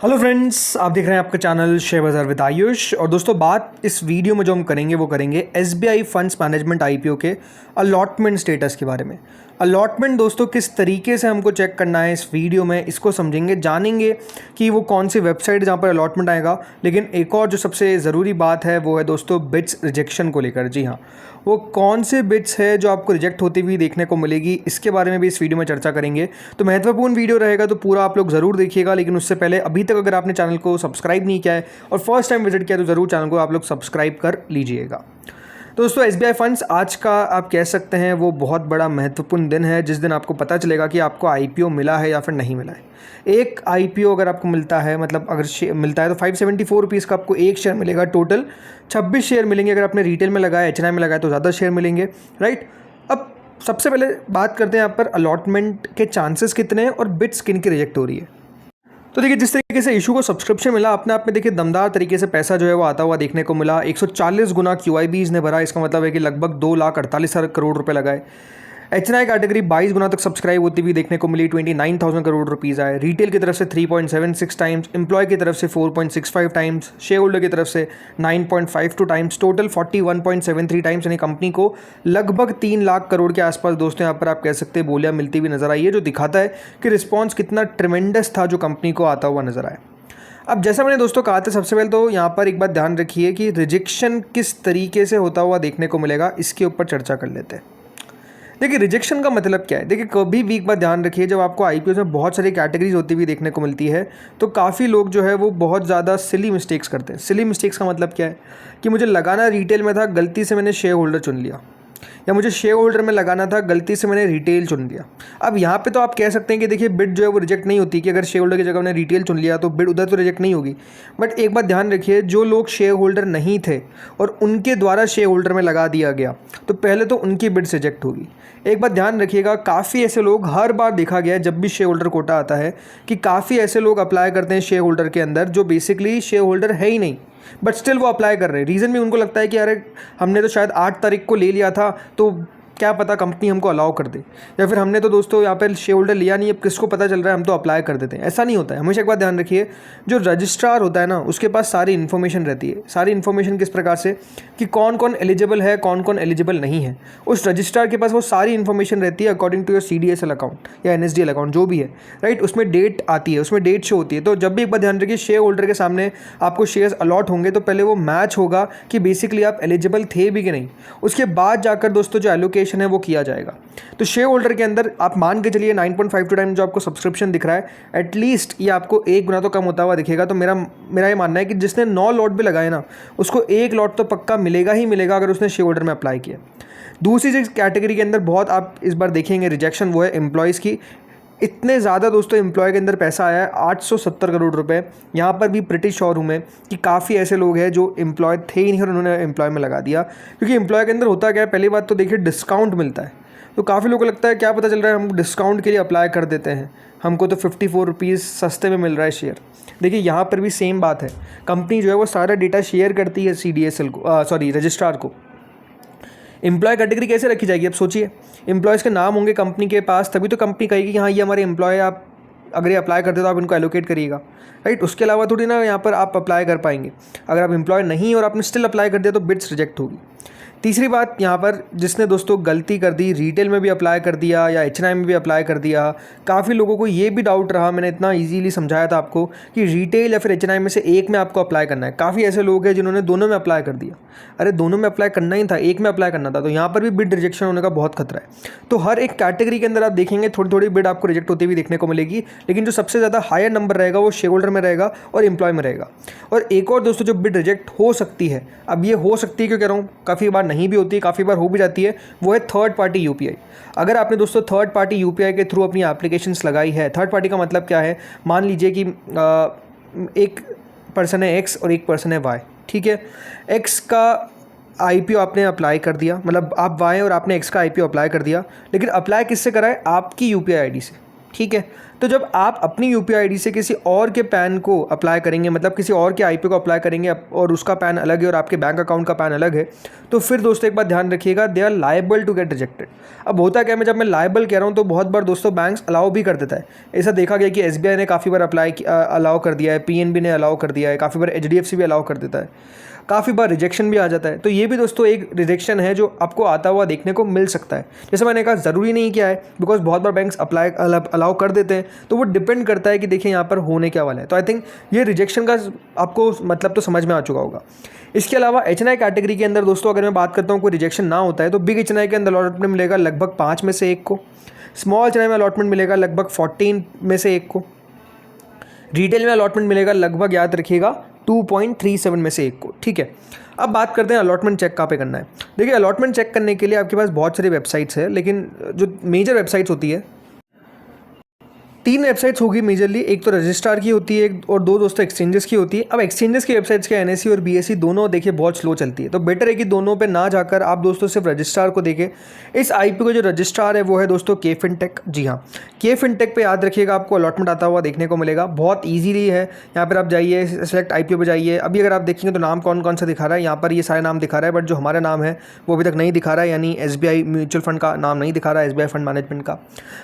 Hello friends, आप देख रहे हैं आपका चैनल शेयर बाजार विद आयुष। और दोस्तों, बात इस वीडियो में जो हम करेंगे वो करेंगे एसबीआई फंड्स मैनेजमेंट आईपीओ के अलॉटमेंट स्टेटस के बारे में। अलॉटमेंट दोस्तों किस तरीके से हमको चेक करना है, इस वीडियो में इसको समझेंगे, जानेंगे कि वो कौन सी वेबसाइट जहाँ पर अलॉटमेंट आएगा। लेकिन एक और जो सबसे ज़रूरी बात है वो है दोस्तों बिड्स रिजेक्शन को लेकर। जी हाँ, वो कौन से बिड्स है जो आपको रिजेक्ट होती हुई देखने को मिलेगी, इसके बारे में भी इस वीडियो में चर्चा करेंगे। तो महत्वपूर्ण वीडियो रहेगा, तो पूरा आप लोग ज़रूर देखिएगा। लेकिन उससे पहले अभी तक अगर आपने चैनल को सब्सक्राइब नहीं किया है और फर्स्ट टाइम विजिट किया तो ज़रूर चैनल को आप लोग सब्सक्राइब कर लीजिएगा। तो दोस्तों, एसबीआई फंड्स आज का आप कह सकते हैं वो बहुत बड़ा महत्वपूर्ण दिन है, जिस दिन आपको पता चलेगा कि आपको आईपीओ मिला है या फिर नहीं मिला है। एक आईपीओ अगर आपको मिलता है, मतलब अगर मिलता है तो 574 रुपीज़ का आपको एक शेयर मिलेगा। टोटल 26 शेयर मिलेंगे। अगर आपने रिटेल में लगाया, एचएनआई में लगाया तो ज़्यादा शेयर मिलेंगे, राइट। अब सबसे पहले बात करते हैं यहाँ पर अलॉटमेंट के चांसेस कितने हैं और बिड्स किन की रिजेक्ट हो रही है। तो देखिए, जिस तरीके से इशू को सब्सक्रिप्शन मिला, अपने आप में देखिए दमदार तरीके से पैसा जो है वो आता हुआ देखने को मिला। 140 गुना क्यूआईबीज ने भरा। इसका मतलब है कि लगभग 2,48,000 करोड़ रुपए लगाए। एचएनआई कैटेगरी 22 गुना तक सब्सक्राइब होती हुई देखने को मिली। 29,000 करोड़ रुपीज़ आए। रिटेल की तरफ से 3.76 टाइम्स, एम्प्लॉय की तरफ से 4.65 टाइम्स, शेयर होल्डर की तरफ से 9.52 टाइम्स, टोटल 41.73 टाइम्स। यानी कंपनी को लगभग 3 लाख करोड़ के आसपास दोस्तों यहाँ पर आप कह सकते हैं बोलियाँ मिलती हुई नजर आई है, जो दिखाता है कि रिस्पॉन्स कितना ट्रिमेंडस था जो कंपनी को आता हुआ नजर आया। अब जैसा मैंने दोस्तों कहा था, सबसे पहले तो यहाँ पर एक बात ध्यान रखिए कि रिजेक्शन किस तरीके से होता हुआ देखने को मिलेगा, इसके ऊपर चर्चा कर लेते हैं। देखिए, रिजेक्शन का मतलब क्या है। देखिए, कभी भी एक बात ध्यान रखिए, जब आपको आईपीओ में बहुत सारी कैटेगरीज होती हुई देखने को मिलती है तो काफ़ी लोग जो है वो बहुत ज़्यादा सिली मिस्टेक्स करते हैं। सिली मिस्टेक्स का मतलब क्या है कि मुझे लगाना रिटेल में था, गलती से मैंने शेयर होल्डर चुन लिया, या मुझे शेयर होल्डर में लगाना था, गलती से मैंने रिटेल चुन लिया। अब यहाँ पे तो आप कह सकते हैं कि देखिए बिड जो है वो रिजेक्ट नहीं होती, कि अगर शेयर होल्डर की जगह मैंने रिटेल चुन लिया तो बिड उधर तो रिजेक्ट नहीं होगी। बट एक बात ध्यान रखिए, जो लोग शेयर होल्डर नहीं थे और उनके द्वारा शेयर होल्डर में लगा दिया गया तो पहले तो उनकी बिड रिजेक्ट होगी। एक बात ध्यान रखिएगा, काफ़ी ऐसे लोग, हर बार देखा गया है जब भी शेयर होल्डर कोटा आता है कि काफ़ी ऐसे लोग अप्लाई करते हैं शेयर होल्डर के अंदर जो बेसिकली शेयर होल्डर है ही नहीं, बट स्टिल वो अप्लाई कर रहे हैं। रीज़न भी उनको लगता है कि अरे हमने तो शायद 8 तारीख को ले लिया था, तो क्या पता कंपनी हमको अलाउ कर दे, या फिर हमने तो दोस्तों यहाँ पर शेयर होल्डर लिया नहीं, अब किसको पता चल रहा है, हम तो अप्लाई कर देते हैं। ऐसा नहीं होता है। हमेशा एक बात ध्यान रखिए, जो रजिस्ट्रार होता है ना, उसके पास सारी इन्फॉर्मेशन रहती है। सारी इन्फॉर्मेशन किस प्रकार से कि कौन कौन एलिजिबल है, कौन कौन एलिजिबल नहीं है, उस रजिस्ट्रार के पास वो सारी इन्फॉर्मेशन रहती है according to your CDSL account या NSDL अकाउंट जो भी है, राइट। उसमें डेट आती है, उसमें डेट शो होती है। तो जब भी एक बात ध्यान रखिए, शेयर होल्डर के सामने आपको शेयर्स अलॉट होंगे तो पहले वो मैच होगा कि बेसिकली आप एलिजिबल थे भी कि नहीं। उसके बाद जाकर दोस्तों जो एलोकेशन है वो किया जाएगा। तो शेयर होल्डर के अंदर आप मान के चलिए 9.52 टाइम जो आपको सब्सक्रिप्शन दिख रहा है, एटलीस्ट ये आपको 1 गुना तो कम होता हुआ दिखेगा। तो मेरा ये मानना है कि जिसने 9 लॉट भी लगाए ना, उसको 1 लॉट तो पक्का मिलेगा ही मिलेगा अगर उसने शेयर होल्डर में अप्लाई किया। दूसरी चीज कैटेगरी के अंदर बहुत आप इस बार देखेंगे रिजेक्शन, वो है एम्प्लॉयज़ की। इतने ज़्यादा दोस्तों एम्प्लॉय के अंदर पैसा आया है, 870 करोड़ रुपए। यहाँ पर भी प्रिटी श्योर हूँ मैं कि काफ़ी ऐसे लोग हैं जो एम्प्लॉय थे ही नहीं और उन्होंने एम्प्लॉय में लगा दिया। क्योंकि एम्प्लॉय के अंदर होता क्या है, पहली बात तो देखिए डिस्काउंट मिलता है। तो काफ़ी लोगों को लगता है क्या पता चल रहा है, हम डिस्काउंट के लिए अप्लाई कर देते हैं, हमको तो 54 रुपीज़ सस्ते में मिल रहा है शेयर। देखिए, यहाँ पर भी सेम बात है। कंपनी जो है वो सारा डेटा शेयर करती है CDSL को, सॉरी रजिस्ट्रार को। एम्प्लॉय कैटेगरी कैसे रखी जाएगी, अब सोचिए। एम्प्लॉयज़ के नाम होंगे कंपनी के पास, तभी तो कंपनी कहेगी कि हाँ ये हमारे एम्प्लॉय, आप अगर ये अप्लाई करते तो आप इनको एलोकेट करिएगा, राइट। उसके अलावा थोड़ी ना यहाँ पर आप अप्लाई कर पाएंगे। अगर आप एम्प्लॉय नहीं और आपने स्टिल अप्लाई कर दिया तो बिड्स रिजेक्ट होगी। तीसरी बात यहाँ पर, जिसने दोस्तों गलती कर दी, रिटेल में भी अप्लाई कर दिया या एचएनआई में भी अप्लाई कर दिया। काफ़ी लोगों को ये भी डाउट रहा, मैंने इतना इजीली समझाया था आपको कि रिटेल या फिर एचएनआई में से एक में आपको अप्लाई करना है। काफ़ी ऐसे लोग हैं जिन्होंने दोनों में अप्लाई कर दिया। अरे दोनों में अप्लाई करना ही था, एक में अप्लाई करना था, तो यहाँ पर भी बिड रिजेक्शन होने का बहुत खतरा है। तो हर एक कैटेगरी के अंदर आप देखेंगे थोड़ी थोड़ी बिड आपको रिजेक्ट होती हुई देखने को मिलेगी। लेकिन जो सबसे ज़्यादा हायर नंबर रहेगा वो शेयर होल्डर में रहेगा और एम्प्लॉय में रहेगा। और एक और दोस्तों जो बिड रिजेक्ट हो सकती है, अब ये हो सकती है क्यों कह रहा हूँ, काफ़ी बार नहीं भी होती है, काफ़ी हो भी जाती है, वो है थर्ड पार्टी यूपीआई। अगर आपने दोस्तों थर्ड पार्टी यूपीआई के थ्रू अपनी एप्लीकेशंस लगाई है, थर्ड पार्टी का मतलब क्या है, मान लीजिए कि एक पर्सन है X और एक पर्सन है Y, ठीक है। X का आईपीओ आपने अप्लाई कर दिया, मतलब आप Y और आपने X का आईपीओ अप्लाई कर दिया, लेकिन अप्लाई किससे करा है, आपकी यूपीआई आईडी से, ठीक है। तो जब आप अपनी यूपीआई आईडी से किसी और के पैन को अप्लाई करेंगे, मतलब किसी और के आईपी को अप्लाई करेंगे और उसका पैन अलग है और आपके बैंक अकाउंट का पैन अलग है, तो फिर दोस्तों एक बात ध्यान रखिएगा, they are liable to get rejected. अब होता क्या है, जब मैं लायबल कह रहा हूँ तो बहुत बार दोस्तों बैंक्स अलाउ भी कर देता है। ऐसा देखा गया कि एसबीआई ने काफ़ी बार अलाउ कर दिया है, पीएनबी ने अलाउ कर दिया है, काफ़ी बार एचडीएफसी भी अलाउ कर देता है, काफ़ी बार रिजेक्शन भी आ जाता है। तो ये भी दोस्तों एक रिजेक्शन है जो आपको आता हुआ देखने को मिल सकता है। जैसे मैंने कहा, ज़रूरी नहीं क्या है, बिकॉज बहुत बार बैंक्स अलाउ कर देते हैं, तो वो डिपेंड करता है कि देखिए यहाँ पर होने क्या वाला है। तो आई थिंक ये रिजेक्शन का आपको मतलब तो समझ में आ चुका होगा। इसके अलावा एचएनआई कैटेगरी के अंदर दोस्तों अगर मैं बात करता हूँ कोई रिजेक्शन ना होता है, तो बिग एचएनआई के अंदर अलॉटमेंट मिलेगा लगभग 5 में से 1 को, स्मॉल एचएनआई में अलॉटमेंट मिलेगा लगभग 14 में से 1 को, रिटेल में अलॉटमेंट मिलेगा लगभग, याद रखिएगा, 2.37 में से 1 को, ठीक है। अब बात करते हैं अलॉटमेंट चेक कहाँ पे करना है। देखिए, अलॉटमेंट चेक करने के लिए आपके पास बहुत सारी वेबसाइट्स है, लेकिन जो मेजर वेबसाइट्स होती है, 3 वेबसाइट्स होगी मेजरली। एक तो रजिस्ट्रार की होती है और 2 दोस्तों एक्सचेंजेस की होती है। अब एक्सचेंजेस की वेबसाइट्स के एनएससी और बीएससी दोनों देखिए बहुत स्लो चलती है, तो बेटर है कि दोनों पे ना जाकर आप दोस्तों सिर्फ रजिस्ट्रार को देखें। इस आईपी को जो रजिस्ट्रार है वो है दोस्तों के फिनटेक। जी हाँ, के फिनटेक पे याद रखिएगा आपको अलॉटमेंट आता हुआ देखने को मिलेगा, बहुत ईजीली है। यहाँ पर आप जाइए, सेलेक्ट आईपीओ पे जाइए। अभी अगर आप देखेंगे तो नाम कौन कौन सा दिखा रहा है, यहाँ पर ये सारे नाम दिखा रहा है, बट जो हमारा नाम है वो अभी तक नहीं दिखा रहा है, यानी एसबीआई म्यूचुअल फंड का नाम नहीं दिखा रहा है, एसबीआई फंड मैनेजमेंट का।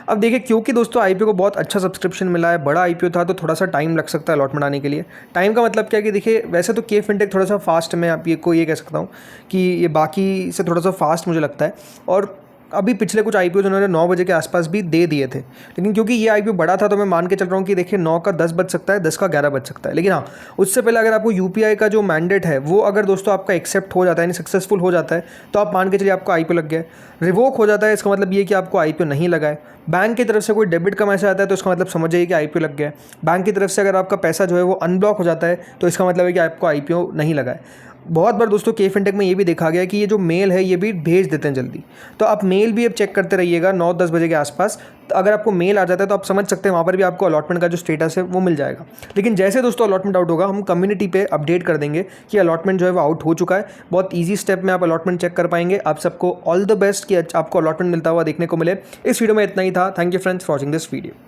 अब देखिए, क्योंकि दोस्तों आईपीओ को बहुत अच्छा सब्सक्रिप्शन मिला है, बड़ा आईपीओ था, तो थोड़ा सा टाइम लग सकता है अलॉटमेंट आने के लिए। टाइम का मतलब क्या है कि देखिए, वैसे तो के फिनटेक थोड़ा सा फास्ट, मैं आप ये कह सकता हूँ कि ये बाकी से थोड़ा सा फास्ट मुझे लगता है। और अभी पिछले कुछ आईपीओ उन्होंने 9 बजे के आसपास भी दे दिए थे, लेकिन क्योंकि ये आईपीओ बड़ा था तो मैं मान के चल रहा हूँ कि देखिए 9 का 10 बज सकता है, 10 का 11 बज सकता है। लेकिन हाँ, उससे पहले अगर आपको यूपीआई का जो मैंडेट है वो अगर दोस्तों आपका एक्सेप्ट हो जाता है, यानी सक्सेसफुल हो जाता है, तो आप मान के चलिए आपको आईपीओ लग गया है। रिवोक हो जाता है, इसका मतलब ये कि आपको आईपीओ नहीं लगा है। बैंक की तरफ से कोई डेबिट का मैसेज आता है तो इसका मतलब समझ जाइए कि आईपीओ लग गया है। बैंक की तरफ से अगर आपका पैसा जो है वो अनब्लॉक हो जाता है तो इसका मतलब है कि आपको आईपीओ नहीं लगा है। बहुत बार दोस्तों के फिनटेक में ये भी देखा गया कि ये जो मेल है ये भी भेज देते हैं जल्दी, तो आप मेल भी अब चेक करते रहिएगा 9-10 बजे के आसपास। तो अगर आपको मेल आ जाता है तो आप समझ सकते हैं वहाँ पर भी आपको अलॉटमेंट का जो स्टेटस है वो मिल जाएगा। लेकिन जैसे दोस्तों अलॉटमेंट आउट होगा, हम कम्युनिटी पे अपडेट कर देंगे कि अलॉटमेंट जो है वो आउट हो चुका है। बहुत ईजी स्टेप में आप अलॉटमेंट चेक कर पाएंगे। आप सबको ऑल द बेस्ट कि आपको अलॉटमेंट मिलता हुआ देखने को मिले। इस वीडियो में इतना ही था। Thank you friends for watching this video.